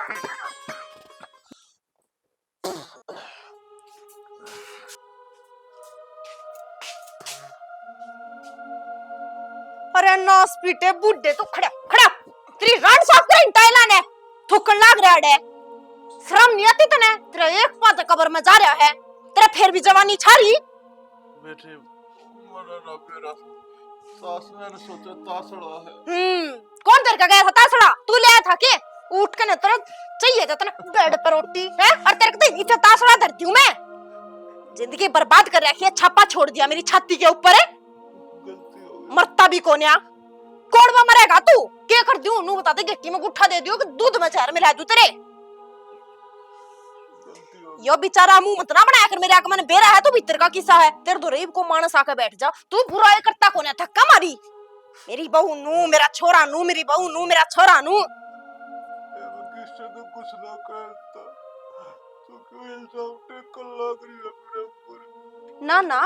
अरे नास पीटे बुड्ढे तो खड़ा खड़ा तेरी रान साफ कर टाइला ने थूकन लाग रहा है। शर्म नहीं आती तने? तेरा एक पात कब्र में जा रहा है, तेरा फिर भी जवानी छारी। बेटे मरा ना मेरा सास ने सोचा तासड़ा है। कौन तेरे का गया था तासड़ा? तू ले आया था के? उठ के न तुरंत चाहिए था तना बेड पर रोटी है, और तेरे को तो नीचे तासड़ा धरती हूं मैं। जिंदगी बर्बाद कर रखी है, छापा छोड़ दिया मेरी छाती के ऊपर है। गलती हो गई। मरता भी कोन्या कोड़ में मरेगा तू। क्या कर दूं? नू बता दे, गट्टी में गुट्ठा दे दियो कि दूध में जहर मिला दूं तेरे। यो बेचारा मुंह मत ना बनाया कर मेरे आंख में बेरा है, तू भीतर का किस्सा है। तेरे तो रेब को मानस आके बैठ जा, तू बुराई करता कोन्या थक्का मारी। मेरी बहू नू मेरा छोरा नू, मेरी बहू नू मेरा छोरा नू। किससे तो कुछ ना करता तो क्यों इल्जाम टेकन लग रही है मेरे ऊपर? ना ना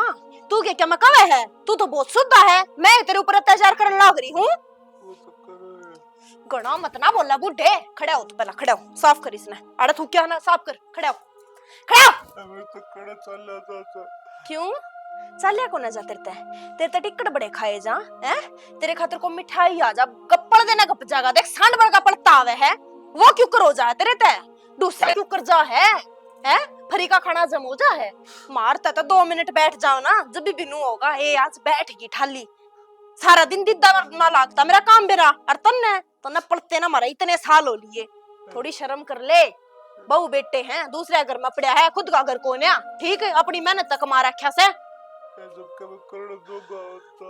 तू क्या मैं कवे है? तू तो बहुत शुद्ध है, मैं तेरे ऊपर अत्याचार करने लग रही हूँ। वो तो करे गणा मत ना बोलना बुड्ढे। खड़ा हो तू, पहला खड़ा हो, साफ कर इसने अड़ा थू क्या ना साफ कर। खड़ा हो खड़ा हो। मैं तो कड़ा चल जाता। क्यों चलिया को ना जा? तेरे ते टिकट बड़े खाए जा हैं? तेरे खातिर को मिठाई आ जा, गप्पड़ देना गप जागा। देख सांड बड़ का पड़ता आवे है, वो क्यों कर हो जा तेरे ते? दूसरा क्यों कर जा है? हैं फरी का खाना जमो जा है। मारता तो 2 मिनट बैठ जाओ ना, जब भी बिनू होगा ए आज बैठेगी ठाली। सारा दिन दिद्दा ना लागता मेरा काम बेरा। और तन्ने पड़ते ना मारा इतने साल हो लिए, थोड़ी शर्म कर ले। बहू बेटे हैं, दूसरे घर में पड़ा है, खुद का घर कौन है? ठीक है अपनी मेहनत तक मारा रखा से। जब कभी करोड़ जोगा होता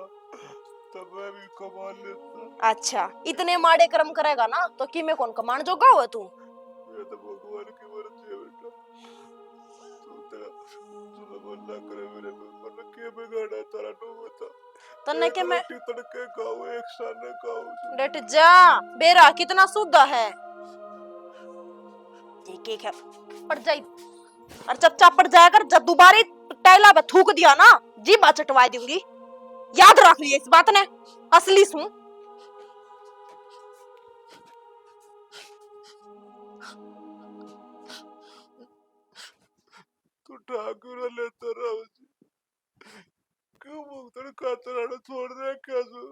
तब मैं भी कमा लेता। अच्छा इतने माड़े कर्म करेगा ना तो कि मैं कौन कमान जोगा हुआ तू? ये तो भगवान की मर्जी है बेटा। तू तेरा तू बोलना करे मेरे मन के बिगाड़ा तारा नो बता। तन्ने के मैं तड़के खाओ एक साने खाओ। डट जा, बेरा कितना शुद्ध है। एक है पड़ जाई और चपचाप पड़ जाया कर। जब दोबारा टाइला पे थूक दिया ना जीभ चटवा दूंगी, याद रख लिया इस बात ने। असली सू तू ठाकुर लेता रहो क्यों मुक्तड़ खातर आना छोड़ दे क्या सो?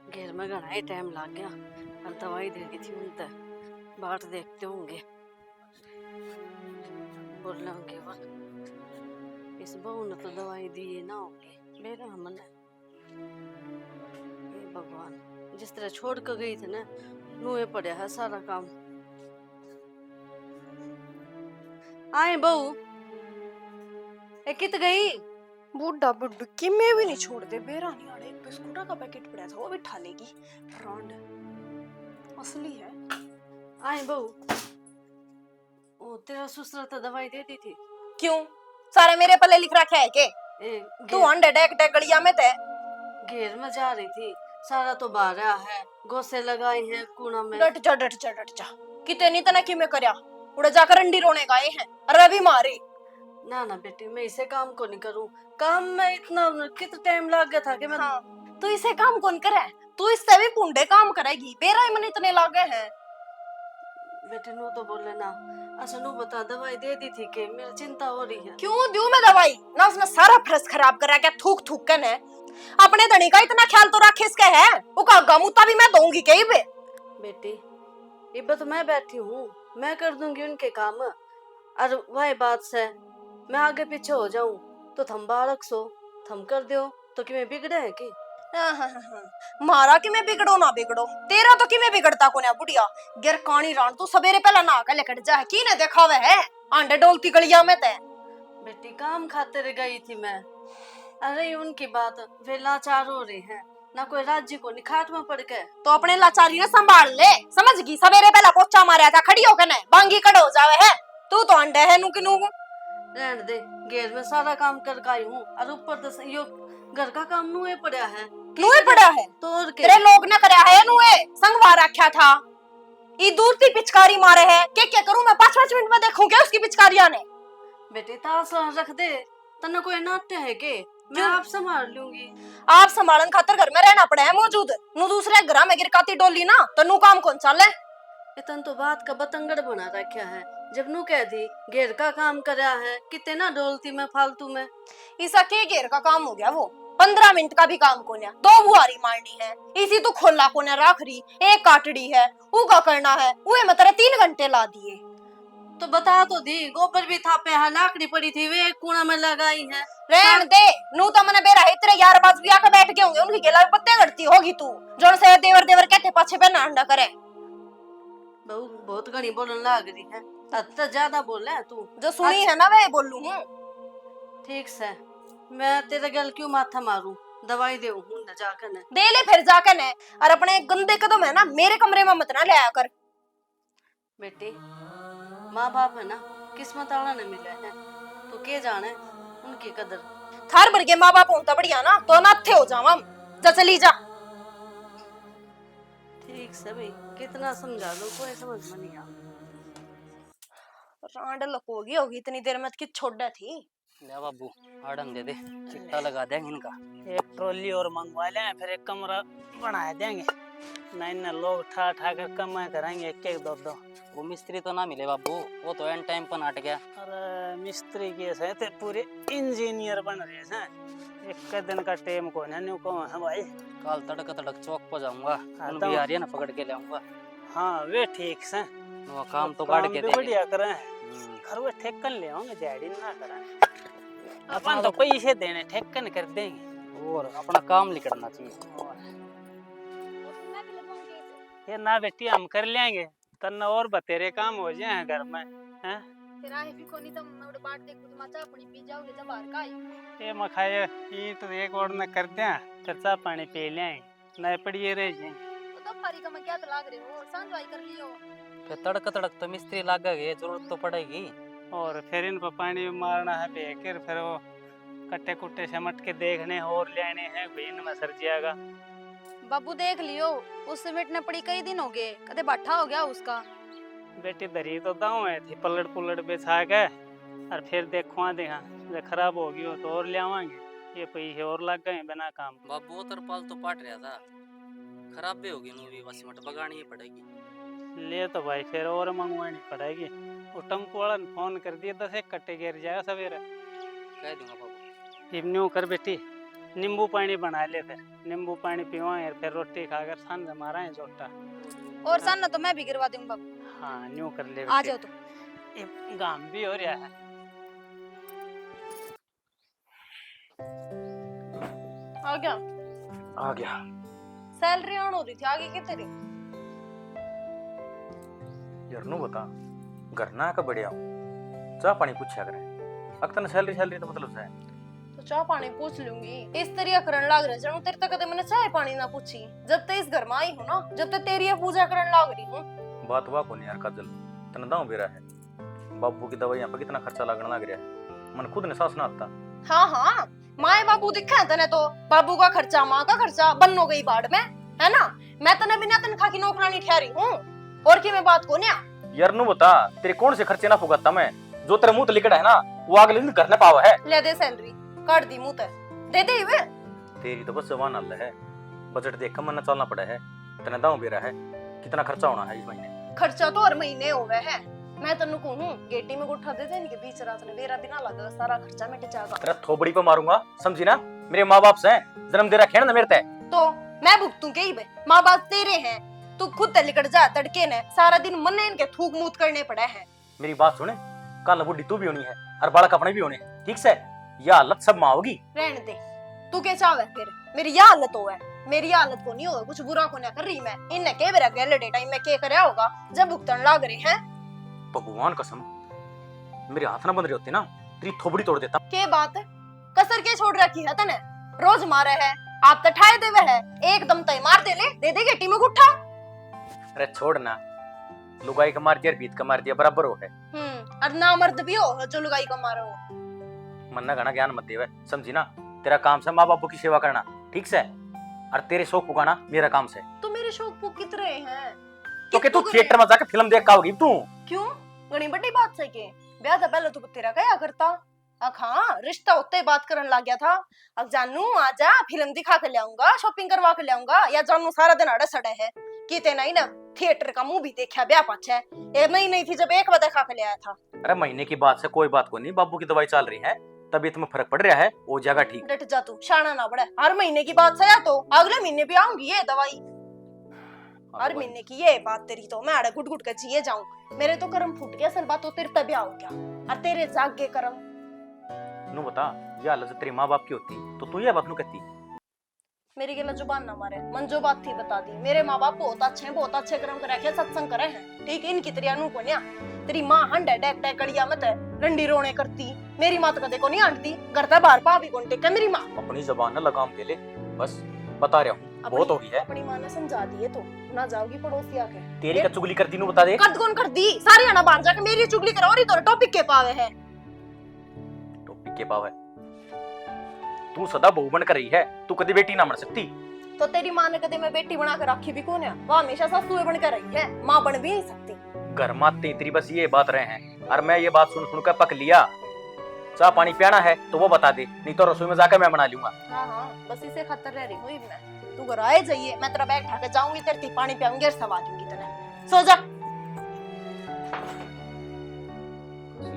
घेर में घना ही टाइम लग गया और दवाई दे दी थी उनते बाट देखते होंगे बोल होंगे वो इस बहू ने तो दवाई दी ना होगी मेरे हमने। हे भगवान जिस तरह छोड़ कर गई थी ना नूहे पड़ा है सारा काम। आए बहू ए कित गई? बूढ़ा बुड्ढू कि मैं भी नहीं छोड़ दे। बेरा नहीं आड़े बिस्कुटा का पैकेट पड़ा था वो भी ठा लेगी। फ्रॉड असली है। आए बहू ओ तेरा ससुर तो दवाई दे दी थी। क्यों सारे मेरे पल्ले लिख रखा है के? तू अंडे डेक डेक गलिया में थे घेर में जा रही थी सारा तो बारह है गोसे लगाए हैं कूड़ा में। डट जा डट जा डट जा। कितने नहीं तना कि मैं करया उड़े जाकर अंडी रोने गए हैं अरे भी मारी। ना ना बेटी मैं इसे काम को नहीं करूं। काम में इतना कितना टाइम लग गया था कि मैं तू इसे काम कौन करे? तू इससे भी पुंडे काम करेगी। बेरा ही मन इतने लागे हैं। बेटे नो तो बोले ना अच्छा नो बता दवाई दे दी थी कि मेरी चिंता हो रही है। क्यों दूं मैं दवाई ना? उसने सारा फ्रेश खराब करा क्या थूक थूक कर ने। अपने धनी का इतना ख्याल तो रखे इसका है, वो का गमुता भी मैं दूंगी कहीं पे। बेटी ये तो मैं बैठी हूँ मैं कर दूंगी उनके काम और वही बात से मैं आगे पीछे हो जाऊं तो थम बालक सो थम कर दो तो कि मैं बिगड़े है कि? मारा कि मैं बिगड़ो ना बिगड़ो तेरा तो कि मैं बिगड़ता को ना बुढ़िया। गिर कानी रान तू सवेरे पहला ना के लेकर जा है की ने देखा हुआ है आंडे डोलती गलिया में ते। बेटी काम खातिर गई थी मैं। अरे उनकी बात वे लाचार हो रहे हैं ना कोई राज्य को निखाट में पड़ गए तो अपने लाचारी ने संभाल ले। समझ गई सवेरे पहला पोछा मारा था खड़ी होकर ने बांगी कड़ हो जावे है। तू तो अंडे है नू कि नू रहने दे घेर में सारा काम कर आई हूँ और ऊपर तो यो घर का काम नुए पड़ा है। नुए पड़ा है तो और के तेरे लोग ने करया है नुए संगवा रखा था। ई दूर की पिचकारी मारे है क्या करूं मैं? 5-5 मिनट में देखूं क्या उसकी पिचकारियां ने? बेटे तास रख दे तना कोई नाट्य है के मैं आप संभाल लूंगी। आप संभालन खातर घर में रहना पड़ा है मौजूद। नु दूसरे घर में गिरकाती डोली ना तो नु काम कौन चले? इतन तो बात का बतंगड़ बना रखा है। जब नू कह दी घेर का काम करया है, कितने ना डोलती में फालतू में। ईसा के घेर का काम हो गया वो, 15 मिनट का भी काम कोन्या, 2 बुआरी मारनी है, इसी तू खोला कोन्या राख रही, एक काटड़ी है, ऊ का करना है, उहे में तेरे 3 घंटे ला दिए। तो बता तो दी, गोबर भी थापे है, लाकड़ी पड़ी थी वे एक कूड़ा में लगाई है। रहन दे, नू तो मने बेरा है, तेरे यार बाज भी आके बैठ गए होंगे, उनकी गेला पत्ते करती होगी तू, जोन से देवर देवर कहते पाछे पे ना अंडा करे। बहू बहुत घनी बोलने लग रही है, तो ज्यादा बोल रहा है तू। जो सुनी है ना वे बोलू हूँ। ठीक से, मैं तेरे गल क्यों माथा मारूं, दवाई दे न जाकर ने। दे ले फिर जाकर ने, और अपने गंदे कदम है ना मेरे कमरे में मत ना ले आया कर। बेटी, माँ बाप है ना किस्मत वाला ने मिले हैं, तो के जाने उनकी कदर। थार भर के माँ बाप होता बढ़िया ना, तो अनाथे हो जावा हम, जा चली जा। ठीक से भाई, कितना समझा लो कोई समझ में नहीं आ। रांड लकोगी होगी इतनी देर में कि छोड़ा थी। ले बाबू आड़म दे दे, चिट्टा लगा देंगे इनका। एक ट्रॉली और मंगवा लें, फिर एक कमरा बना देंगे। नहीं ना लोग ठा ठा कर कमाई करेंगे, एक एक दो दो। वो मिस्त्री तो ना मिले बाबू, वो तो एन टाइम पर नाट गया। अरे मिस्त्री के से थे पूरे इंजीनियर बन रहे हैं, एक दिन का टेम को नहीं को है भाई। कल तड़क तड़क चौक पर जाऊंगा, उन तो- बिहारी ना पकड़ के ले आऊंगा। हाँ वे ठीक से, वो काम तो काट के भी देंगे। बढ़िया करें, घर वे ठेकन ले आऊंगे, दिहाड़ी ना करें। अपन तो पैसे देने ठेकन कर देंगे, और अपना काम निकलना चाहिए। ये ना बेटी हम कर लेंगे, तन्ना और बतेरे काम हो जाए घर में। हैं तेरा है भी कोनी तो मैं बात देखो तो माचा अपनी पी जाओगे जब बाहर का आई। ये मखाए ईट एक और न कर दिया, फिर चा पानी पी लें, नहीं पड़िए रह जाए। तो तब फारी का मैं क्या लाग रहे हो, सांझवाई कर लियो। फिर तड़क तड़क तो मिस्त्री लागेगी, जरूरत तो पड़ेगी। और फिर इन पर पानी मारना है बेकर, फिर वो कट्टे कुट्टे समट के देखने और लेने हैं, बीन में सर जाएगा। बाबू देख लियो, उस सीमेंट ने पड़ी कई दिन हो गए, कदे बाठा हो गया उसका। बेटी दरी तो दाऊ है थी, पलट पुलट बिछा के, और फिर देखवा देखा जब खराब होगी हो तो और ले आवांगे, ये पैसे और लग गए बिना काम। बाबू वो तरपाल तो पाट रहा था, खराब भी होगी, नूरी बस मट बगानी ही पड़ेगी। ले तो भाई फिर और मंगवानी पड़ेगी। वो टंकू वाला ने फोन कर दिया, 10 एक कट्टे गिर जाएगा सवेरे। कह दूंगा बाबू। इवन्यू कर बेटी, नींबू पानी बना ले, फिर नींबू पानी पीवाए, फिर रोटी खाकर सांझ मारा है जोटा। और सन तो मैं भी गिरवा दूंगा बाबू, हाँ न्यू कर ले आ बेटी। जाओ तो। ये गाम भी हो रहा है। आ गया, आ गया। सैलरी ऑन हो रही थी, आगे की तेरी। यार नु बता, घर ना का बढ़िया हूँ, चाह पानी पूछा करे, अक्तन सैलरी सैलरी तो मतलब है। तो चाह पानी पूछ लूंगी, इस तरिया करन लाग रहे जानू, तेरे तक कदे मैंने चाय पानी ना पूछी, जब ते इस घर में आई हूँ ना, जब ते तेरी ये पूजा करन लाग रही हूँ। बात वाह को नहीं यार काजल, तने दाऊ बेरा है, बाबू की दवाइयां पे कितना खर्चा लगने लग रहा है, मन खुद ने सांस ना आता। हाँ हाँ, माए बाबू दिखा है तने तो, बाबू का खर्चा माँ का खर्चा बन्नो गई बाढ़ में, है ना। मैं तने बिना तनखा की नौकरानी ठहरी हूँ, और की मैं बात को न्या। यार नु बता, तेरे कौन से खर्चे ना फुगाता मैं, जो तेरे मुंह लिखड़ा है ना, वो अगले दिन घर न पावा है। ले दे सैलरी, काट दी मुंह ते, दे दे वे। तेरी तो बस जबान अल्लाह है, बजट देख कर मन चलना पड़ा है, तने दाऊ बेरा है, कितना खर्चा होना है इस महीने। खर्चा तो हर महीने हो गए है, मैं तन्नू कहूँ गेटी में गुठा दे दे, इनके बीच रात ने बेरा बिना लगा, सारा खर्चा मिट जाएगा। तेरा थोबड़ी पे मारूंगा, समझी ना, मेरे माँ बाप से जन्म दे रखे ना मेरे ते। तो मैं भुगतू के ही बे, माँ बाप तेरे हैं, तू खुद ते लिकट जा तड़के ने, सारा दिन मन ने इनके थूक मूत करने पड़े हैं। मेरी बात सुने, कल बुढ़ी तू भी होनी है, और बालक अपने भी होने हैं, ठीक से, यह हालत सब माँ होगी। रहने दे, तू क्या चाहे फिर, मेरी यह हालत हो है, मेरी हालत को नहीं होगा, कुछ बुरा को ना कर रही मैं, इनने के बेरा गैले डे टाइम में के करया होगा, जब भुगतन लाग रहे हैं। भगवान कसम, मेरे हाथ ना बंद रहे होते ना, तेरी थोबड़ी तोड़ देता। के बात है, कसर के छोड़ रखी है तने, रोज मारे है, आप तो ठाए देवे है, एकदम तय मार दे दे गेटी में गुठा। अरे छोड़ ना, लुगाई का मार दिया और बीत का मार दिया बराबर हो है। और ना मर्द भी हो जो लुगाई को मारो। मन ना गाना ज्ञान मत देवे, समझी ना, तेरा काम से माँ बापू की सेवा करना, ठीक से, और तेरे शौक पुगाना मेरा काम से। तो मेरे शौक वो कितने हैं, तो के तू थिएटर में जाके फिल्म देख का होगी तू? क्यों, घनी बड़ी बात से के ब्याह तो पहले तू तेरा क्या करता, अख हाँ रिश्ता होते ही बात करने लग गया था, अब जानू आजा फिल्म दिखा के लाऊंगा, शॉपिंग करवा के लाऊंगा, या जानू सारा दिन अड़े सड़े है, किते नहीं ना थिएटर का मुंह भी देखा ब्याह पाछे। ये मैं ही नहीं थी जब एक बार देखा के ले आया था। अरे महीने की बात से कोई बात को नहीं, बाबू की दवाई चल रही है, तबीयत में फर्क पड़ रहा है, वो जगह ठीक। डट जा तू, शाना ना बड़ा। हर महीने की बात से या तो अगले महीने भी आऊंगी ये दवाई। हर महीने की ये बात तेरी तो मैं आड़े घुट घुट के जिए जाऊं। मेरे तो कर्म फूट गया, असल बात तो तेरे तब हो गया और तेरे जाग गए कर्म। नु बता, ये हालत तेरे माँ बाप की होती तो तू ये बात नु कहती? मेरी गला जुबान ना मारे, मन जो बात थी बता दी। मेरे माँ बाप बहुत अच्छे हैं, बहुत अच्छे कर्म करे, सत्संग करे हैं, ठीक है। इनकी तेरी अनु को न्या तेरी माँ हंडे डेक डेक कड़िया मत है, रंडी रोने करती। मेरी माँ तो कदे को नहीं आंटती, घर का बाहर पा भी कौन टेका मेरी माँ। अपनी जबान न लगाम दे ले, बस बता रहा हूँ, बहुत हो गई है। अपनी माँ ने समझा दिए तो ना जाओगी पड़ोसी आके। तेरी का चुगली करती नु बता दे। कर कौन कर दी? सारी आना बांध जाके मेरी चुगली करो और तो टॉपिक के पावे है। टॉपिक के पाव है, तू सदा बहू बन कर रही है, तू कभी बेटी ना बन सकती। तो तेरी माँ ने कदे मैं बेटी बना कर रखी भी कौन है? वो हमेशा सासू बन कर रही है, माँ बन भी नहीं सकती। घर माते तेरी बस ये बात रहे हैं, और मैं ये बात सुन सुन कर पक लिया। चाह पानी पियाना है तो वो बता दे, नहीं तो रसोई में जाकर मैं बना लूंगा। हाँ, बस इसे खतर रह रही हूँ मैं। तू घर आए जाइए, मैं तेरा बैग उठा के जाऊंगी, तेरे पानी पियाऊंगी और सवा दूंगी तेने। सो जा।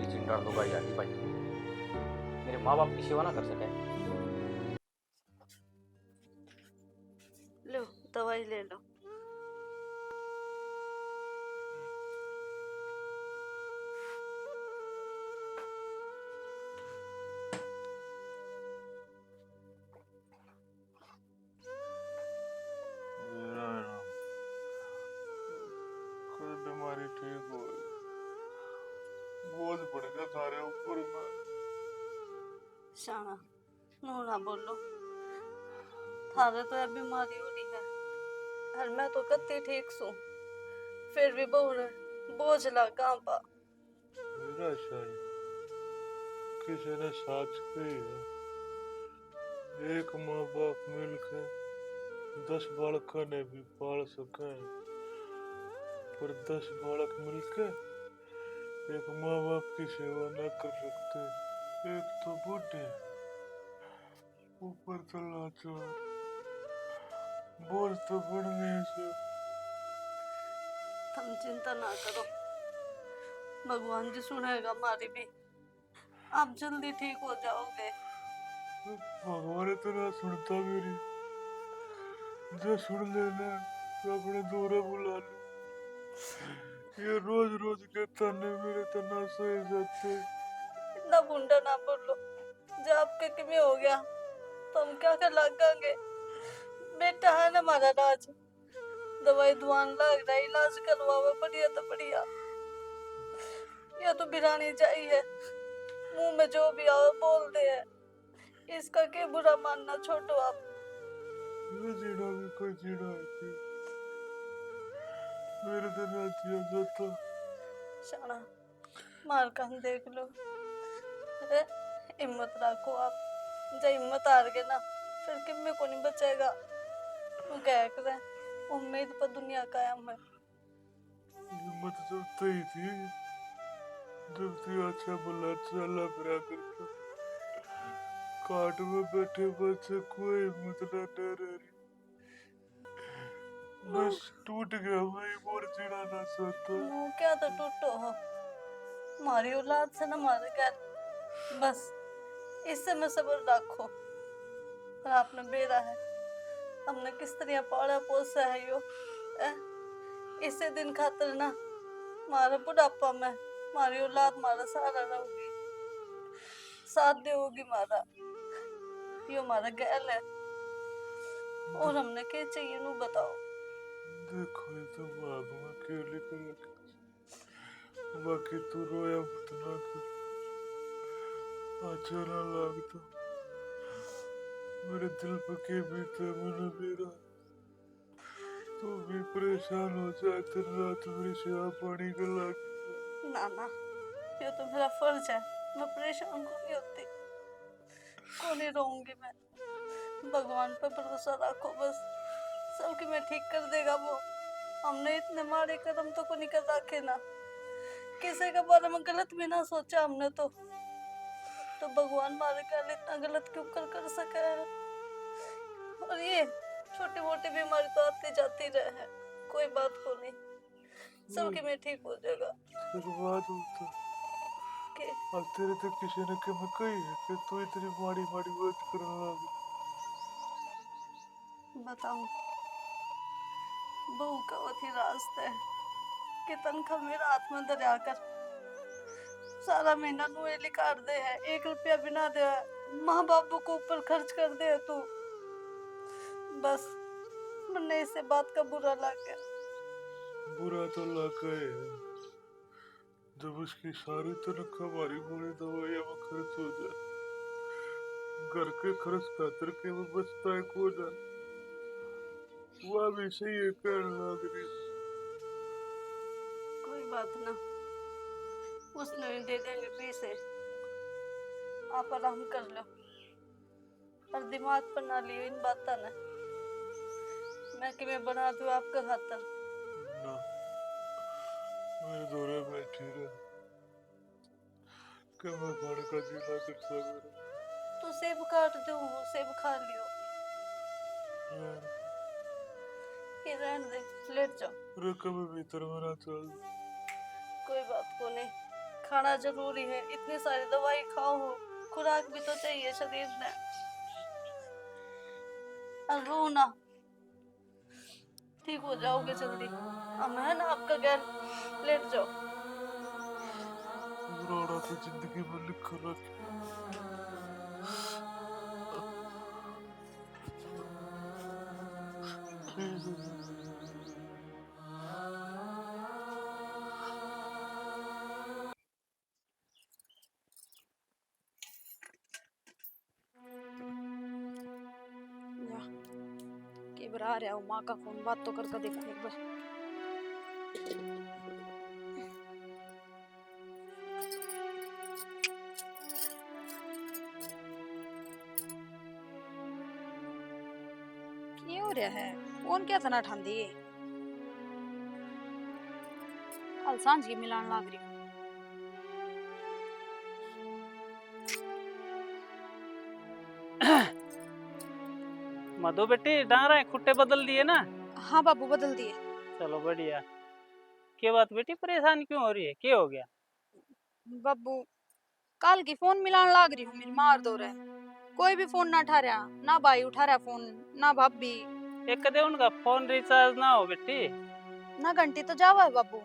चिंता दूंगा यार भाई, मेरे माँ बाप की सेवा ना कर सके। लो दवाई ले लो। कोई बीमारी ठीक हो, बोझ बढ़ गया सारे ऊपर में। शाना नो ना बोलो, थारे तो अब बीमारी हो रही है और मैं तो कत्ती ठीक सू, फिर भी बोझ लगा पा। मेरा शान किसी ने साथ कही है, एक माँ बाप मिलकर 10 बालका ने भी पाल सके, पर 10 बालक मिलकर एक माँ बाप की सेवा न कर सकते। एक तो बूढ़े, ऊपर चला चोर, बोझ तो बढ़ने से। तुम चिंता ना करो, भगवान जी सुनेगा हमारी भी, आप जल्दी ठीक हो जाओगे। भगवान इतना सुनता मेरी, जो सुन लेना तो अपने दूर बुला लो। ये रोज रोज के ताने मेरे तना सहे जाते। इतना बुंडा ना बोलो, जब आपके किमें हो गया तो हम क्या कर लगांगे? बेटा है ना हमारा राज, दवाई दुआन लग रहा, इलाज करवावा बढ़िया तो बढ़िया। या तो बिरानी चाहिए, मुंह में जो भी आओ बोल दे है, इसका क्या बुरा मानना छोड़ो आप। ये जीना भी कोई जीना है, मेरे दिन जिया जाता। शाना मार कान देख लो, अरे हिम्मत रखो आप, जब हिम्मत हार गए ना फिर किम्मे को नहीं बचेगा। वो कह कर उम्मीद पर दुनिया कायम है। हिम्मत जब तई थी, जब थी अच्छा भला चला फिरा करता, काट में बैठे बच्चे कोई हिम्मत न रही। बस टूट गया, मैं मोर जीना ना चाहता। वो क्या तो टूटो हो, हमारी औलाद से ना मारे कर, बस इससे मैं सब्र रखो। और आपने बेरा है, हमने किस तरह पाला पोसा है यो, इसे दिन खातर ना मारा बुढ़ापा में हमारी औलाद मारा सहारा रहोगी, साथ देगी मारा, यो हमारा गैल है। और हमने क्या चाहिए नू बताओ। देखो ये तो भाग में क्यों लिखा, बाकी तू रोया मत ना कर, अच्छा ना लगता। मेरे दिल पे के बीते मैंने मेरा, तू भी परेशान हो जाए, दिन रात मेरी सेवा पानी का लाग। ना ना, ये तो मेरा फर्ज है, मैं परेशान को नहीं होती, को नहीं रहूंगी मैं। भगवान पे भरोसा रखो बस, सबकी मैं ठीक कर देगा वो। हमने इतने मारे कदम तो को नहीं कर रखे ना, किसी के बारे में गलत भी ना सोचा हमने तो भगवान हमारे ख्याल इतना गलत क्यों कर सके है। और ये छोटी मोटी बीमारी तो आती जाती रहे है, कोई बात को नहीं, सबके में ठीक हो जाएगा। फिर बात होता के अब तेरे तो किसी ने कि मैं कही है कि तू इतनी माड़ी माड़ी बात करने लगी। बताऊं, बहू का वही रास्ता है कि तनख्वाह मेरा हाथ में दरिया कर सारा महीना नुए लिकार दे है, 1 रुपया बिना दे है, माँ बापू को ऊपर खर्च कर दे है तू। बस मन्ने इससे बात का बुरा लग गया। बुरा तो लगा है जब उसकी सारी तनख्वाह हमारी पूरी दवाइयाँ में खर्च हो जाए, घर के खर्च खातर के वो बचता है को ना, वह भी सही है कहने लग रही। कोई बात ना, उसने ही दे देंगे पैसे, आप आराम कर लो और दिमाग पर ना लियो इन बातों ने। मैं कि मैं बना दूं आपका खातर। ना मेरे दौरे बैठी रहे कि मैं खाने का जी ना करता मेरा। तो सेब काट दूं, सेब खा लियो। ये रहने दे, लेट जाओ। अरे कभी भीतर में ना चल। कोई बात को नहीं, खाना जरूरी है, इतनी सारी दवाई खाओ हो, खुराक भी तो चाहिए शरीर ने। और रो ना, ठीक हो जाओगे जल्दी। हम है ना आपका गैर, लेट जाओ। रोना तो जिंदगी में लिखा रखे। या के बरा आ रहा हूँ, माँ का फोन बात तो करके देखो एक बार। क्या हो रहा है, फोन क्या तना ठांदी कल सांझ की मिलान लाग रही हूँ। मधु बेटी डांग रहे खुट्टे बदल दिए ना? हाँ बाबू बदल दिए। चलो बढ़िया। क्या बात बेटी, परेशान क्यों हो रही है, क्या हो गया? बाबू कल की फोन मिलान लाग रही हूँ, मेरी मार दो रहे, कोई भी फोन ना उठा रहा, ना भाई उठा रहा फोन, ना भाभी। एक कदे उनका फोन रिचार्ज ना हो बेटी? ना घंटी तो जावा है बाबू।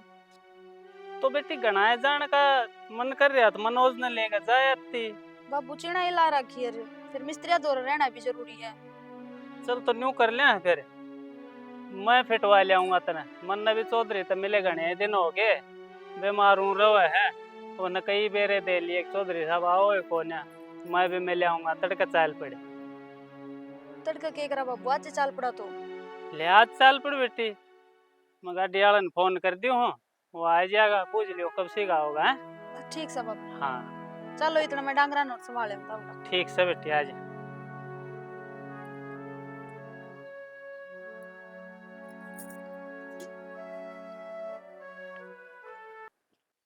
तो बेटी गणाए जाने का मन कर रहा तो मनोज ने लेगा जाती। बाबू चिड़ा ही ला रखी है, फिर मिस्त्रिया दौर रहना भी जरूरी है। चल तो न्यू कर लिया फिर, मैं फिटवा लियाऊंगा तना। मन भी चौधरी तो मिले घने दिन हो गए, बीमार हूँ रवे है, वो न कई बेरे दे लिए चौधरी साहब आओ को ना, मैं भी मिल आऊंगा। तड़का चाल पड़े तड़का के करा बाबू, आज चाल पड़ा तो ले, आज चाल पड़ बेटी। मैं गाड़ी वाले ने फोन कर दी हूँ, वो आ जाएगा, पूछ लियो कब सीखा होगा है? ठीक से बाबू। हाँ चलो इतना मैं डांगरा नोट संभाले बताऊंगा। ठीक से बेटी आज।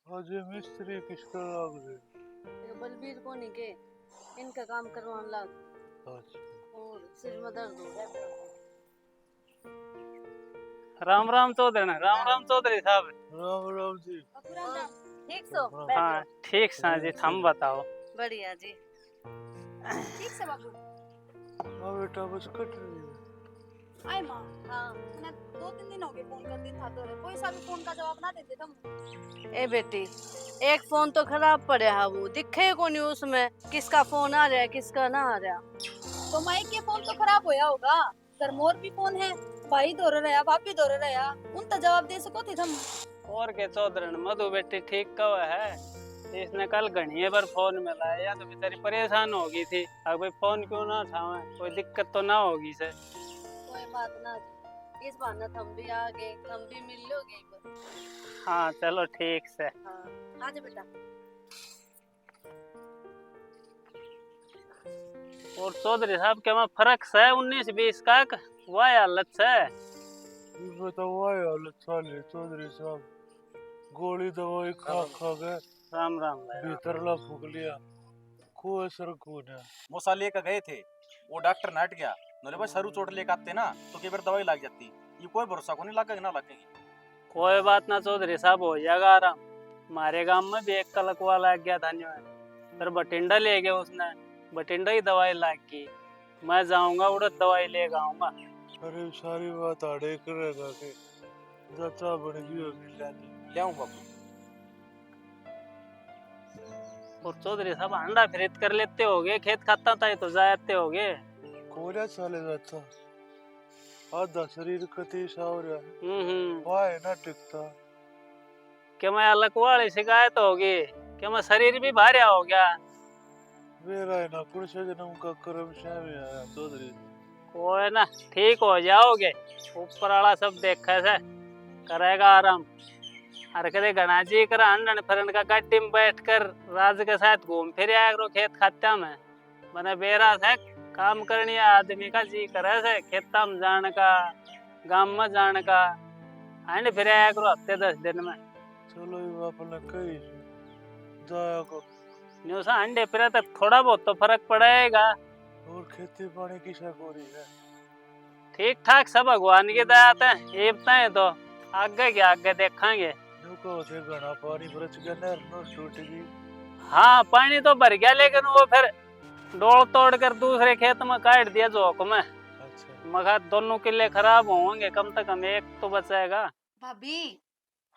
आज ये मिस्त्री किसका लाग रहे? ये बलबीर को नहीं के इनका काम करवाने लग, अच्छा और सिर में दर्द हो गया। राम राम चौधरी, राम राम चौधरी साहब। राम राम जी। ठीक सो, हाँ, बैठ हाँ जाओ। ठीक सा जी, थम बताओ। बढ़िया जी। ठीक से बाबू। हाँ बेटा बस कट रही है। आए माँ, हाँ मैं 2-3 दिन हो गए फोन कर दिन था तो कोई सा भी फोन का जवाब ना देते तुम। ए बेटी, एक फोन तो खराब पड़ा है, वो दिखे को नहीं उसमें किसका फोन आ रहा है किसका ना आ रहा। तो माइक के फोन तो खराब होया होगा, घर मोर भी फोन है, भाई दौर रहा, भाभी दौर रहा, उन तो जवाब दे सको थे तुम। और के चौधरी ने मधु बेटी ठीक कहा है, इसने कल घनिए पर फोन मिलाया, या तो बेचारी परेशान हो गई थी। अब भाई फोन क्यों ना उठावे, कोई दिक्कत तो ना होगी से। कोई बात ना, इस बहाने हम भी आ गए, हम भी मिल लोगे एक बार। हाँ चलो ठीक से। हाँ आजा बेटा। और चौधरी साहब के में फर्क है 19-20 का वह हालत से? ये बताओ आए हालत साले चौधरी साहब, गोली दवाई खा खा गए, राम राम भाई। भीतर ला फूक लिया, कोई असर को ना। वो साल लेकर गए थे, वो डॉक्टर ना हट गया, नोले भाई सरू चोट लेकर आते ना तो कई बार दवाई लग जाती। ये कोई भरोसा को नहीं लगेगी ना लगेगी। कोई बात ना चौधरी साहब, हो जाएगा आराम। हमारे गांव में भी एक कलक वाला आ गया था न्यू है, फिर बठिंडा ले गया उसने, बठिंडा ही दवाई लाग की। मैं जाऊंगा उड़द दवाई लेकर आऊंगा। अरे सारी बात आड़े करेगा के चाचा बन गई होगी ले आऊं बाबू। और चौधरी साहब अंडा खरीद कर लेते होगे, खेत खाता था तो जाते होगे। कोड़ा साले जाता आधा शरीर कति सावरा हम्म। वाह ना टिकता। क्या मैं अलग वाली शिकायत होगी? क्या मैं शरीर भी भारी हो गया? मेरा है ना पुरुष जन्म का कर्म शामी आया चौधरी। कोई ना, ठीक हो जाओगे। ऊपर वाला सब देखा से करेगा आराम। हर कदे घना जी कर अंडन फरन का गड्डी में बैठ कर राज के साथ घूम फिर आया करो खेत खात्या में। मैंने बेरा से काम करनी आदमी का जी करे से खेता में जाने का, गांव में जाने का। आने फिर आया करो हफ्ते 10 दिन में। चलो ये अपने कही जाया को न्यू सा अंडे फिर तो थोड़ा बहुत तो फर्क पड़ेगा। और खेती पानी की शकोरी है। ठीक ठाक सब भगवान की दया से ये बताए तो आगे क्या आगे देखेंगे। देखो थे घना पानी बरस गया नहर नहर टूट गई। हाँ पानी तो भर गया, लेकिन वो फिर डोल तोड़ कर दूसरे खेत में काट दिया जोक में। अच्छा मगर दोनों किले खराब होंगे, कम से कम एक तो बचेगा। भाभी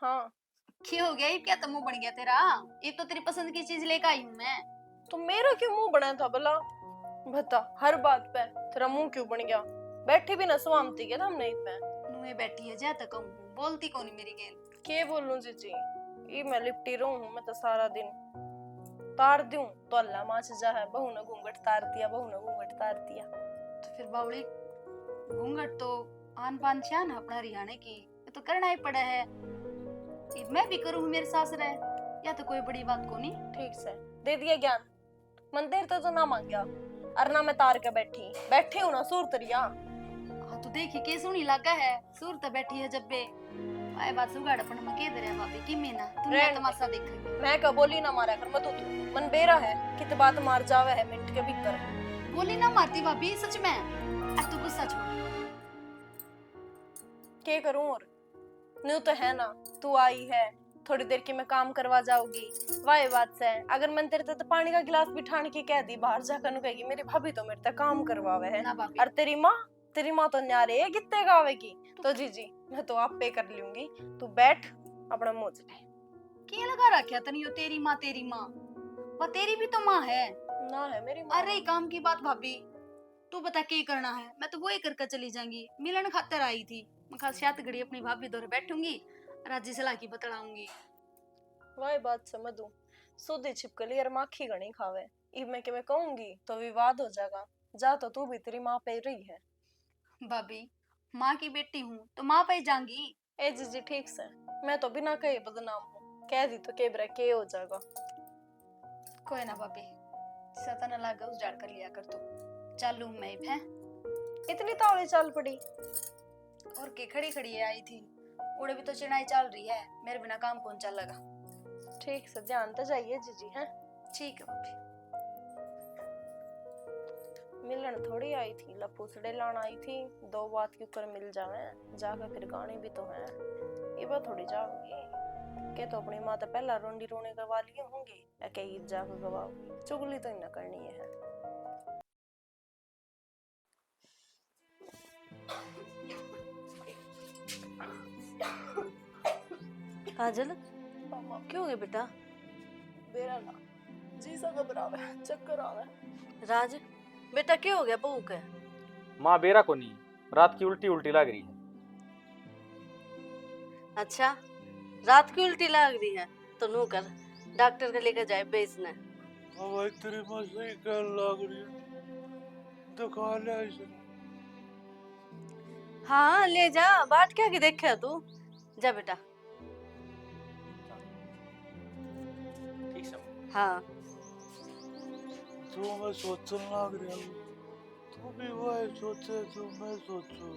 हाँ क्या हो गया? ये क्या तो मुंह बन गया तेरा? ये तो तेरी पसंद की चीज लेकर आई हूँ मैं। तो मेरा क्यों मुंह बना था भला? बता, हर बात पे तेरा मुंह क्यों बन गया? बैठी भी ना स्वामती के हम नहीं पे। नुए बैठी है जा तक कहूँ, बोलती कौन मेरी गेल। के बोलूं जीजी, ये मैं लिपटी रहूं मैं तो सारा दिन। तार दूं तो अल्लाह माच जा है, बहू ने घूंघट तार दिया, बहू ने घूंघट तार दिया। तो फिर बावड़ी घूंघट तो आन पान शान अपना हरियाणा की, ये तो करना ही पड़ा है। ये मैं भी करूँ मेरे सास रहे, या तो कोई बड़ी बात को नहीं। ठीक से दे दिया ज्ञान। मंदिर तो ना मांगया और ना मैं तार के बैठी हूं ना सूरतरिया। हाँ तो देखी के सुनी लगा है, सूरत बैठी है जब बे आए बात सुगाड़ अपन में के दे रहा भाभी की मेना तूने रहने तमाशा देख। मैं का बोली ना मारा कर मत तू, मन बेरा है कित बात मार जावे है मिनट के भीतर। बोली ना मारती भाभी सच में। अब तू गुस्सा छोड़। के करूं और न्यू तो है ना, तू आई है थोड़ी देर की मैं काम करवा जाऊंगी। वाह बात से अगर मन तेरे तो पानी का गिलास भी ठान के कह दी बाहर जाकर नु कहेगी मेरी भाभी तो मेरे तक काम करवावे है। ना भाभी और तेरी माँ तो न्यारे है कितने गावेगी। तो जी मैं तो आप पे कर लूंगी, तू बैठ अपना मुंह ले। क्या लगा रखा तनी यो तेरी माँ वो तेरी भी तो माँ है ना है मेरी माँ। अरे काम की बात भाभी तू बता क्या करना है, मैं तो वही करके चली जाऊंगी। मिलन खातर आई थी मैं, खास शात घड़ी अपनी भाभी दौरे बैठूंगी, राजी सलाह की बतलाऊंगी। वाह बात समझ दूं, सूदी छिपकली और माखी गणी खावे। इब मैं कि मैं कहूंगी तो विवाद हो जाएगा। जा तो तू भी तेरी माँ पे रही है। भाभी माँ की बेटी हूँ तो माँ पे जाऊंगी। ए जी ठीक से, मैं तो बिना कहे बदनाम हूँ, कह दी तो केबरा के हो जाएगा। कोई ना भाभी, सता न लागा उस कर लिया कर तो चालू मैं है। इतनी तावड़ी चाल पड़ी और के खड़ी खड़ी आई थी, उड़े भी तो चिड़ाई चल रही है, मेरे बिना काम कौन चलेगा। ठीक से ध्यान तो जाइए जी हैं। ठीक है भाभी। मिलन थोड़ी आई थी, लपूसड़े लान आई थी। दो बात के ऊपर मिल जावे जाकर फिर गाने भी तो हैं। ये बात थोड़ी जाओगी के तो अपनी माँ तो पहला रोंडी रोने गवा लिए होंगे, एके ईद जाकर गवाओगी। चुगली तो इन्हें करनी है। काजल क्यों गए बेटा? बेरा ना जी सा घबरावे, चक्कर आवे। राज बेटा क्या हो गया बहू के? माँ बेरा को नहीं, रात की उल्टी उल्टी लग रही है। अच्छा रात की उल्टी लग रही है तो नू कर डॉक्टर के लेकर जाए बेचने। अब भाई तेरी माँ सही कहने लग रही है, दिखा ले इसे। हाँ ले जा, बाट क्या की देखे तू, जा बेटा। ठीक सब। हाँ तू मैं सोचने लग रहा हूँ, तू भी वही सोचे जो मैं सोचूं।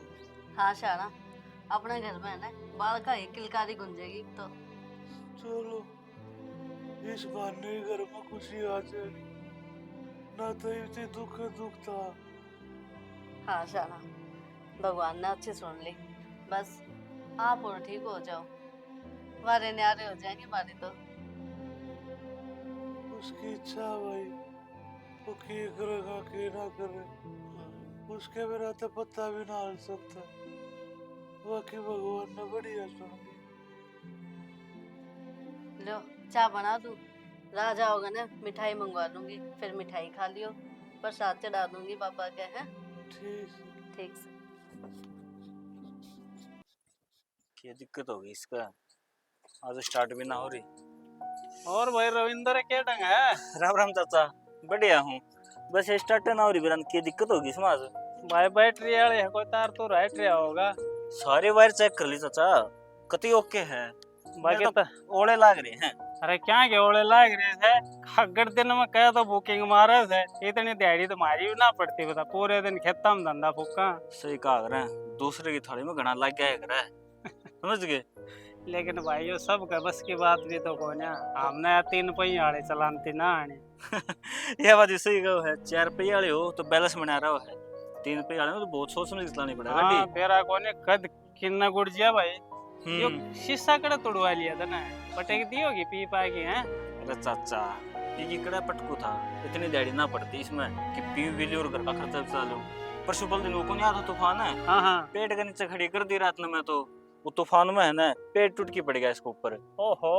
हाँ शाना अपने घर में है ना बाल का एक किलकारी गुंजेगी तो। चलो इस बहाने घर में खुशी आ जाए, ना तो इतनी दुख था। हाँ शाना भगवान ने अच्छी सुन ली, बस आप और ठीक हो जाओ, वारे न्यारे हो जाएंगे हमारे तो। उसकी इच्छा है भाई, वो की करेगा की ना करे, उसके बिना तो पत्ता भी ना हिल सकता। बाकी भगवान ने बढ़िया सुन ली। लो चाय बना दूं, राजा होगा ना मिठाई मंगवा लूंगी, फिर मिठाई खा लियो, प्रसाद चढ़ा दूंगी पापा के। हैं ठीक। ठीक से। क्या दिक्कत हो गई इसका, आज स्टार्ट भी ना हो रही। और भाई रविंद्र क्या ढंग है? राम राम चाचा, बढ़िया हूँ, बस स्टार्ट ना हो रही बिरान, क्या दिक्कत होगी इसमें आज? भाई बैटरी वाले है, कोई तार तो राइट रहा होगा। सारे वायर चेक कर ली चाचा, कति ओके है, बाकी तो ओले लाग रहे हैं। अरे क्या के ओले लाग रहे थे, अगर दिन में कह तो बुकिंग मारे थे, इतनी दिहाड़ी तो मारी भी ना पड़ती, बता पूरे दिन खेता में धंधा फूका। सही कहा कर, दूसरे की थाली में घना लग गया कर समझ गए। लेकिन भाई ये सब का बस की बात भी तो कोने, हमने 3 पहिया वाले चलानती ना आने। यह बात सही कहो है, 4 पहिया वाले हो तो बैलेंस बना रहा है, 3 पहिया वाले में तो बहुत सोच समझ के चलानी पड़ेगा। हाँ तेरा कोने कद किन्ना गुड़ जिया भाई, यो हम्म। शीशा कड़ा तोड़वा लिया था ना, पटेक दी होगी पी पा की। हैं अरे चाचा पी कड़ा पटकू था, इतनी दिहाड़ी ना पड़ती इसमें कि पी भी लियो और घर का खर्चा भी चला लो। परसों बल दिन को नहीं आता तूफान है, हाँ हाँ। पेट के नीचे खड़ी कर दी रात में, मैं तो वो तूफान में है ना पेट टूट के पड़ गया इसके ऊपर। ओहो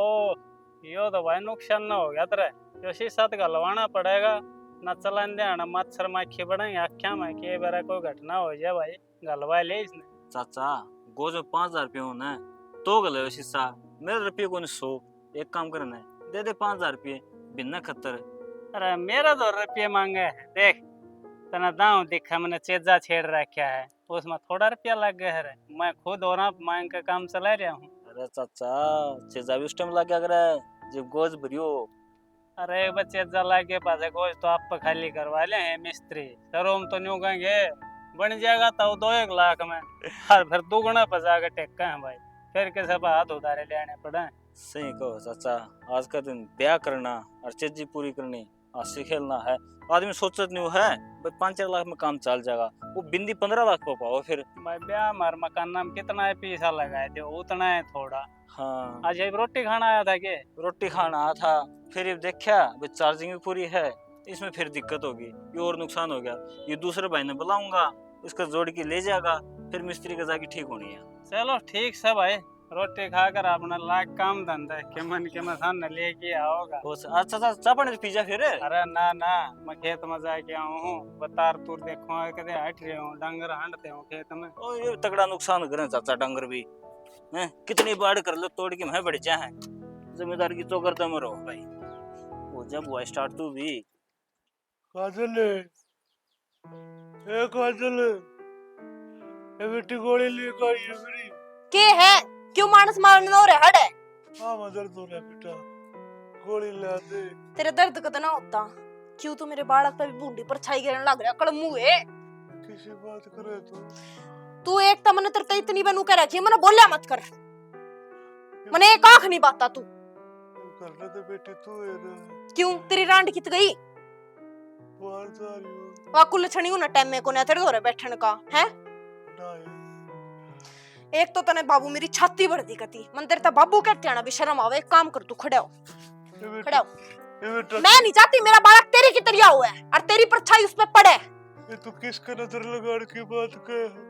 यो तो भाई नुकसान ना हो गया तेरा, यो शीशा तो गलवाना पड़ेगा ना, चलान देना मच्छर माखी बढ़ेंगे आख्या में कि बार कोई घटना हो जाए भाई, गलवा ले इसने। चाचा गोज में 5000 रुपये होना तो गले शीशा, मेरे रुपये को 100, एक काम करना है दे दे 5000 रुपये बिना खतर। अरे मेरा 2 रुपये मांगे है, देख तना दाऊ देखा मैंने चेजा छेड़ रखा है, उसमें थोड़ा रुपया लग गया है, मैं खुद और मांग का काम चला रहा हूँ। अरे चाचा चेजा भी उस टाइम लग गया करे जब गोज भरियो। अरे बच्चे जला के पास गोश्त तो आप खाली करवा ले हैं मिस्त्री, सरो हम तो न्यू कहेंगे बन जाएगा तो 2-1 लाख में, और फिर दुगना पजा के टेक्का है भाई, फिर के सब हाथ उधारे लेने पड़े। सही कहो चाचा, आज का दिन ब्याह करना और चीजी पूरी करनी, हंसी खेलना है, आदमी सोचत नहीं है भाई 5-4 लाख में काम चल जाएगा, वो बिंदी 15 लाख को पाओ फिर। भाई ब्याह हमारे मकान में कितना है पैसा लगाए थे, उतना है थोड़ा। हाँ आज ये रोटी खाना आया था के? रोटी खाना आया था, फिर ये देखा भाई चार्जिंग भी पूरी है, इसमें फिर दिक्कत होगी, ये और नुकसान हो गया, ये दूसरे भाई ने बुलाऊंगा इसका जोड़ के ले जाएगा, फिर मिस्त्री का जाके ठीक होनी है। चलो ठीक से भाई, रोटी खाकर अपना लाख काम धंधा के मन के मसान लेके आओगा। अच्छा अच्छा चाह पानी पिज्जा फिर। अरे ना ना, मैं खेत में जाके आऊँ हूँ, बतार तुर देखो कदे हट रहे हूँ, डंगर हांडते हूँ खेत में। ओ ये तगड़ा नुकसान करे चाचा, डंगर भी हैं कितनी बाढ़ कर लो तोड़ के मैं बढ़ चाहे, जिम्मेदार की तो करते मरो भाई। वो जब हुआ स्टार्ट तू भी काजल ए काजल, ए बेटी गोली लेकर आई है मेरी। के है क्यों मानस मारने दो रे हट है? हाँ मदर दो रे बेटा, गोली ला दे। तेरे दर्द कितना होता, क्यों तू मेरे बालक पे भी बूंदी पर छाई गिरने लग रहा कड़मू है? किसी बात करे तू एक तो मैंने तेरे इतनी बनू कर रखी है, मैंने बोलिया मत कर, मैंने एक आंख नहीं बाता तू करने दे बेटी, तू है ना क्यों तेरी रांड कित गई? बाहर जा रही हो वा कुल छणी ना टाइम में को ना तेरे घरे बैठने का है ना है। एक तो तने बाबू मेरी छाती भर दी कती, मन तेरे ता बाबू कहते आना भी शर्म आवे, एक काम कर तू खड़ा हो, ए बेटी, खड़ा हो। ए बेटा, मैं नहीं चाहती मेरा बालक तेरी की तरह हुआ है और तेरी परछाई उस पे पड़े। ये तू किसके नजर लगाड़ की बात कह,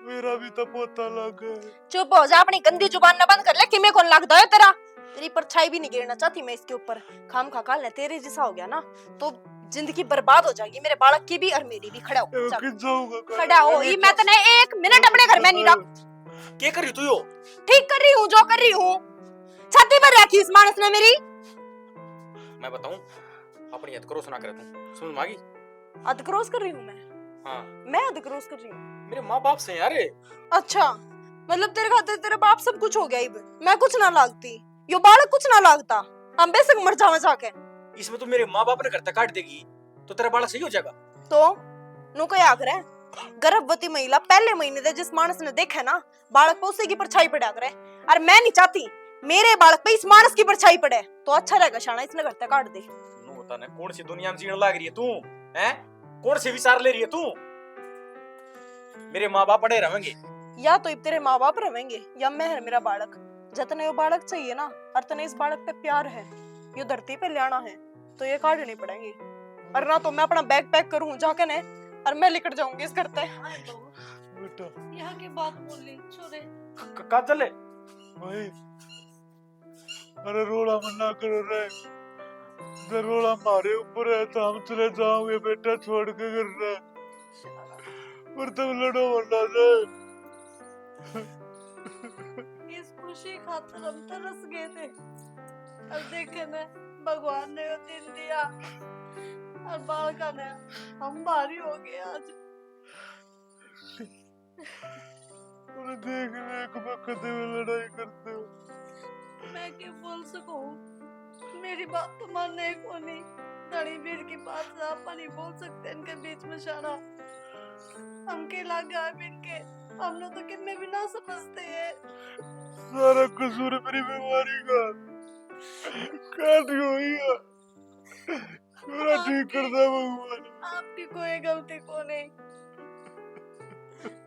मेरा भी तो पोता लग गया। चुप हो जा, अपनी गंदी जुबान ना बंद कर ले, किमे कौन लगदा है तेरा? तेरी परछाई भी नहीं गिरना चाहती मैं इसके ऊपर, खाम खा काल ने तेरे जैसा हो गया ना तो जिंदगी बर्बाद हो जाएगी, मेरे बालक की भी और मेरी भी। खड़ा हो, चल। किन जाऊंगा खड़ा हो, ये मैं तने 1 मिनट अपने घर में नहीं रख। क्या कर रही तू यो? ठीक कर रही हूँ जो कर रही हूँ, छाती पर रखी इस मानस ने मेरी। मैं बताऊं अपनी हद करो सुना कर तू सुन मागी। अधक्रोश कर रही हूँ मैं? हाँ मैं अधक्रोश कर रही हूँ? मेरे माँ बाप से यार। अच्छा मतलब तेरे खातिर तेरे बाप सब कुछ हो गया, इब मैं कुछ ना लागती, यो बालक कुछ ना लागता, हम बेशक मर जावे जाके। इसमें तो मेरे माँ बाप ने घर तक काट देगी तो तेरा बालक सही हो जाएगा। तो नु को या करे, गर्भवती महिला पहले महीने दे जिस मानस ने देखा ना बालक पे उसी की परछाई पड़ा करे, और मैं नहीं चाहती मेरे बालक पे इस मानस की परछाई पड़े, तो अच्छा रहेगा शाना इसने घर तक काट दे। तू बता ना कौन सी दुनिया में जीने लग रही है तू, हैं कौन से विचार ले रही है तू? मेरे माँ बाप पड़े रहेंगे। या तो इब तेरे माँ बाप रहेंगे या मैं है मेरा बालक। जतने यो बालक चाहिए ना और तने इस बालक पे प्यार है, यो धरती पे लाना है तो ये काटनी पड़ेगी, और ना तो मैं अपना बैग पैक करूँ जाके ने और मैं निकट जाऊंगी इस घर से। बेटा यहाँ की बात बोली छोरे। कहाँ चले? भाई, अरे रोड़ा मना करो रे, जब रोड़ा हमारे ऊपर है तो हम चले जाओगे बेटा, छोड़ के घर रे, पर तुम लड़ो वरना रे। इस खुशी खातर हम तरस गए थे, और देखे न भगवान ने वो दिन दिया, और बालका ने हम भारी हो गए आज। उन्हें देख रेख में कदे में लड़ाई करते हो। मैं क्या बोल सकूं, मेरी बात तो मानने को नहीं। धनी भीड़ की बात से आप नहीं बोल सकते इनके बीच में शाना। हम के लगा इनके, हम लोग तो कितने भी ना समझते हैं। सारा कसूर मेरी बीमारी का, काटी हुई है, मेरा ठीक कर दे भगवान। आपकी कोई गलती को नहीं,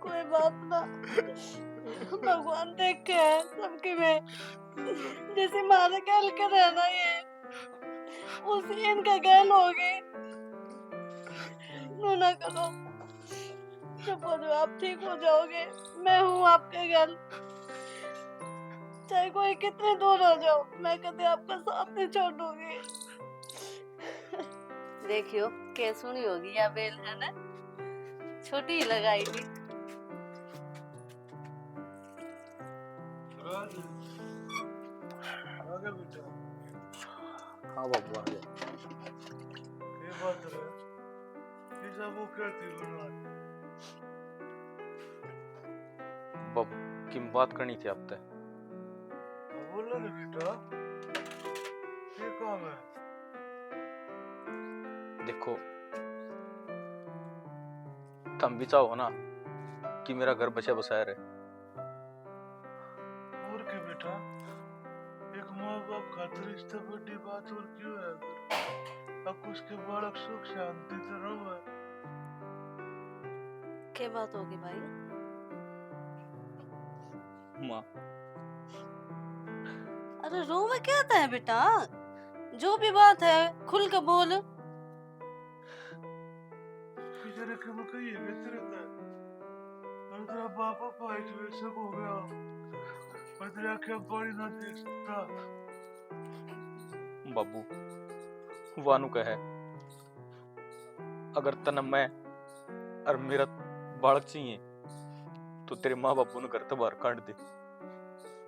कोई बात ना, भगवान देख के है सबके में। जैसे मारे गैल के रहना ये, उसी इनका गैल हो गई। नो ना करो, चुप हो जाओ, आप ठीक हो जाओगे। मैं हूँ आपके गैल, चाहे कोई कितने दूर हो जाओ, मैं कभी आपका साथ नहीं छोड़ूंगी। देखियो कैसे सुनी होगी या बेल है ना, छोटी ही लगाई थी। आगे बेटा, हाँ बाबू आ गया। ये बात है, ये सब वो कहती है। बाबू की बात करनी थी आपसे। बोलो ना बेटा, ये काम है। देखो तुम भी चाहो ना कि मेरा घर बचा बसाया रहे। और क्या बेटा, एक माँ बाप खातिर इससे बड़ी बात और क्यों है? अब उसके बालक सुख शांति से रहो। क्या बात होगी भाई? माँ अरे रो में क्या आता है बेटा, जो भी बात है खुल के बोल। तेरे के में कही है तेरे तक, और तेरा बापा पाई वैसे हो गया, और तेरा आँखें बड़ी ना देख सकता। बाबू वानु कहे अगर तना मैं और मेरा बालक चाहिए तो तेरे माँ बापू ने घर से बाहर काट दे।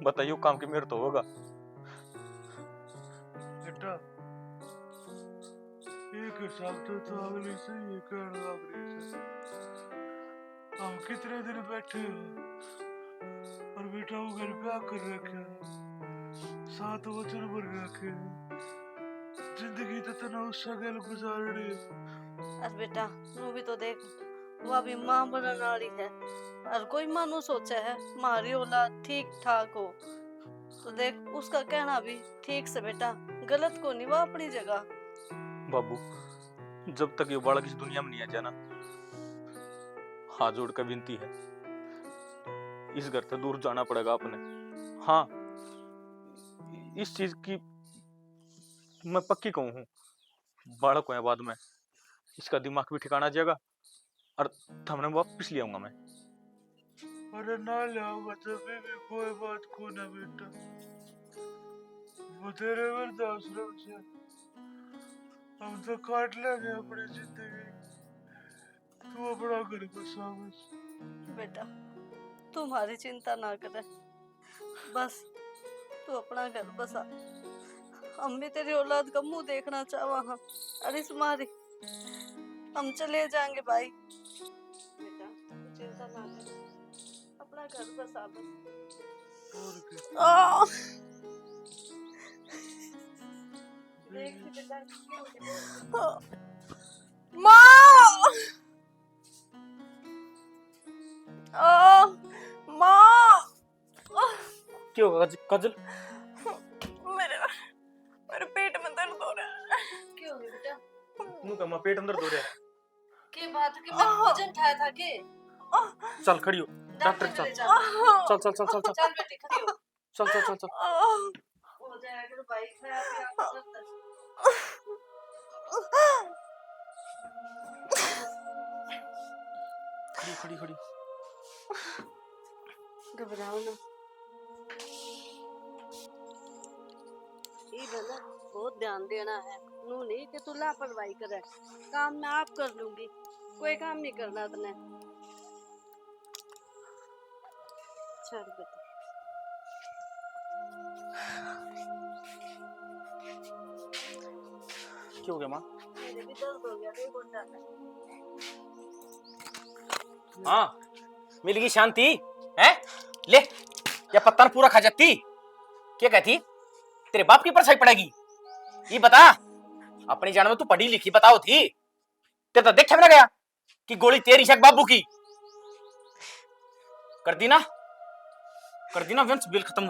बताइयो काम की मेरे तो होगा। बेटा एक हिसाब तो अगली से ये कहने लग रही है, हम कितने दिन बैठे हो और बेटा वो घर पे आकर रखे, 7 वचन भर रखे, जिंदगी तो तना उससे गल गुजार रही है। अरे बेटा तू भी तो देख, वो भी माँ बनने वाली है, और कोई मानो सोचा है मारी औलाद ठीक ठाक हो, तो देख उसका कहना भी ठीक से बेटा, गलत को नहीं, वो अपनी जगह। बाबू जब तक ये बालक इस दुनिया में नहीं आ जाना, हाथ जोड़ कर विनती है, इस घर से दूर जाना पड़ेगा अपने। हाँ इस चीज की मैं पक्की कहूँ हूँ, बालक होने बाद में इसका दिमाग भी ठिकाना जाएगा और थमने वापस ले आऊंगा मैं। अरे ना लाऊंगा तभी भी कोई बात को ना बेटा, वो तेरे वृद्धाश्रम से हम तो काट लेंगे अपनी जिंदगी, तू अपना घर बसा बस। बेटा तुम्हारी चिंता ना करे, बस तू अपना घर बसा। हम भी तेरी औलाद का मुंह देखना चाहवा हाँ, अरे तुम्हारी हम चले जाएंगे भाई। बेटा तू चिंता ना कर, अपना घर बसा बस। और क्या देख बेटा माँ, माँ, क्यों काजल? मेरे पेट में दर्द हो रहा है। क्यों हो गया बेटा? नू का मां पेट अंदर दो रहा है। के बात कि मैं भोजन खाया था के? चल खड़ी हो। डॉक्टर के ले साथ। जा। चल चल चल चल चल चल बेटी खड़ी हो। चल चल चल चल। हो जाएगा भाई खराब या खड़ी खड़ी खड़ी। घबराओ ना। ये बना बहुत ध्यान देना है। नू नहीं कि तू लापरवाही करे। काम मैं आप कर लूंगी, कोई काम नहीं करना तने। चल बेटी। क्या हो गया माँ? मेरे भी दर्द हो गया नहीं बोल जाता। हाँ, मिल गई शांति है? ले या पत्ता न पूरा खा जाती। क्या कहती तेरे बाप की परछाई पड़ेगी? ये बता, अपनी जान में तू पढ़ी लिखी बताओ थी। तेरे तो देखे ना गया कि गोली तेरी शक बाबू की कर दी ना, कर दी ना वंश बिल खत्म।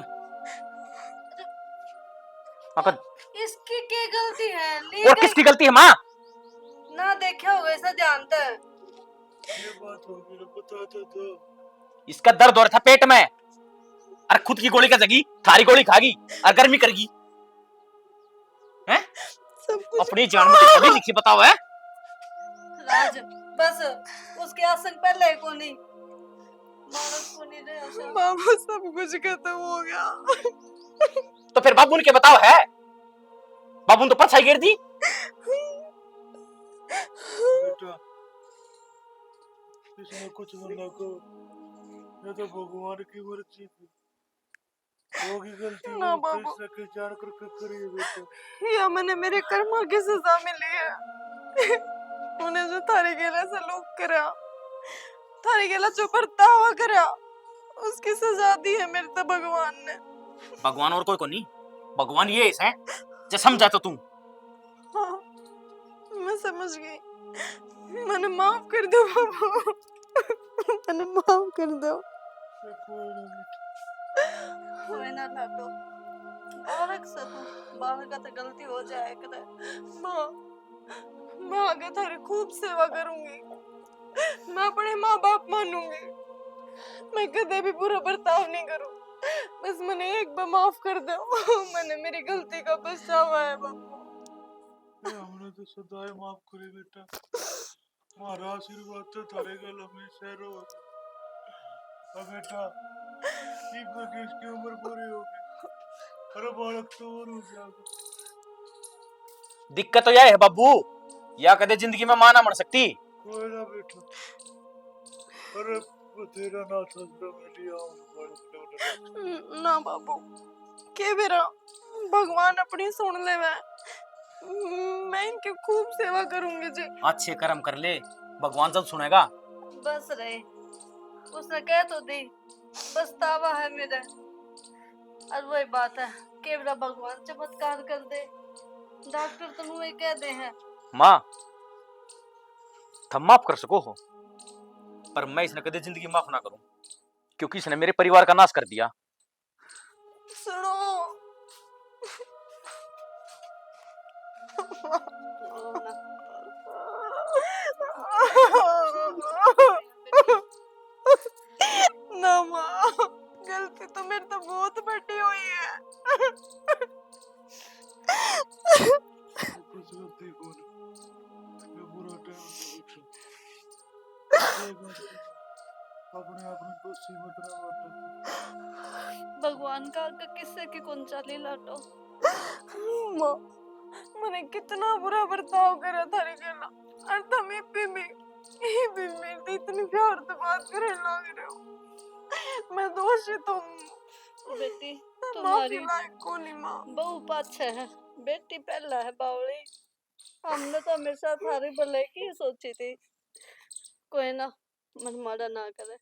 इसकी क्या गलती है? और किसकी गलती है माँ? ना देखा होगा ऐसा ध्यान तो। ये बात होगी ना, बता तो। इसका दर्द हो रहा था पेट में, और खुद की गोली का जगी थारी गोली खागी और गर्मी करगी हैं? अपनी जान में पढ़ी लिखी बताओ है? राज बस उसके आसन पहले को नहीं मानस को नहीं रहे ऐसा। बाबू सब कुछ खत्म हो गया। तो फिर बाबू ने क्या बताओ है? बाबू ने तो परछाई गिर दी। बेटा इसमें कुछ मत को, ये तो भगवान की मर्जी थी। होगी गलती ना वो बाबू। कृष्ण की जान करके करिए बेटा। या मैंने मेरे कर्मा की सजा मिली है। उन्हें जो थारे गेला सलूक करा, थारे गेला जो बर्तावा करा, उसकी सजा दी है मेरे तो भगवान ने। भगवान और कोई को नहीं, भगवान ये है जो समझा तो तुम। हाँ, मैं समझ गई। मैंने माफ कर दो बाबू, मैंने माफ कर दो। कोई ना लाडो बालक से तू बालक का तो गलती हो जाए करे। माँ, मैं आगे थारी खूब सेवा करूंगी। मैं अपने माँ बाप मानूंगी। मैं कदे भी बुरा बर्ताव नहीं करूं। बस मैंने एक बार माफ कर दो। मैंने मेरी गलती का पछतावा है बाबू। हमने तो सदाई माफ करे बेटा। हमारा आशीर्वाद तो थारे गल हमेशा रहो। अब बेटा ठीक है कि इसकी उम्र पूरी होगी, अरे बालक तो और हो जाएगा। दिक्कत तो यह है बाबू, या कदे जिंदगी में मां ना मर सकती। कोई ना बेटा, अरे वो तेरा ना सजदा में लिया हूँ बालक ना बाबू, के बेरा भगवान अपनी सुन ले। मैं इनकी खूब सेवा करूंगी जी। अच्छे कर्म कर ले, भगवान जब सुनेगा। बस रहे उसने कह तो दी, पछतावा है मेरा। और वही बात है केवड़ा भगवान चमत्कार कर दे। डॉक्टर तो मुझे कह दे हैं माँ तुम माफ कर सको हो, पर मैं इसने कदे जिंदगी माफ ना करूं, क्योंकि इसने मेरे परिवार का नाश कर दिया। सुनो ना माँ, गलती तो मेरी तो बहुत बड़ी हुई है। कुछ गलती बोल, ये बुरा टाइम अपने अपने दोषी मत ना मानो। भगवान का आगे किससे की कौन चाली लाटो। माँ, मैंने कितना बुरा बर्ताव करा थारे गेला, और तुम ये भी मेरे इतनी प्यार से बात करे लग रहे हो। मैं दोषी तो हूँ। बेटी माफी तुम्हारी लायक को नहीं माँ। बहु पाछे है, बेटी पहला है बावली। हमने तो हमेशा थारी भले की सोची थी। कोई ना मन मारा ना करे।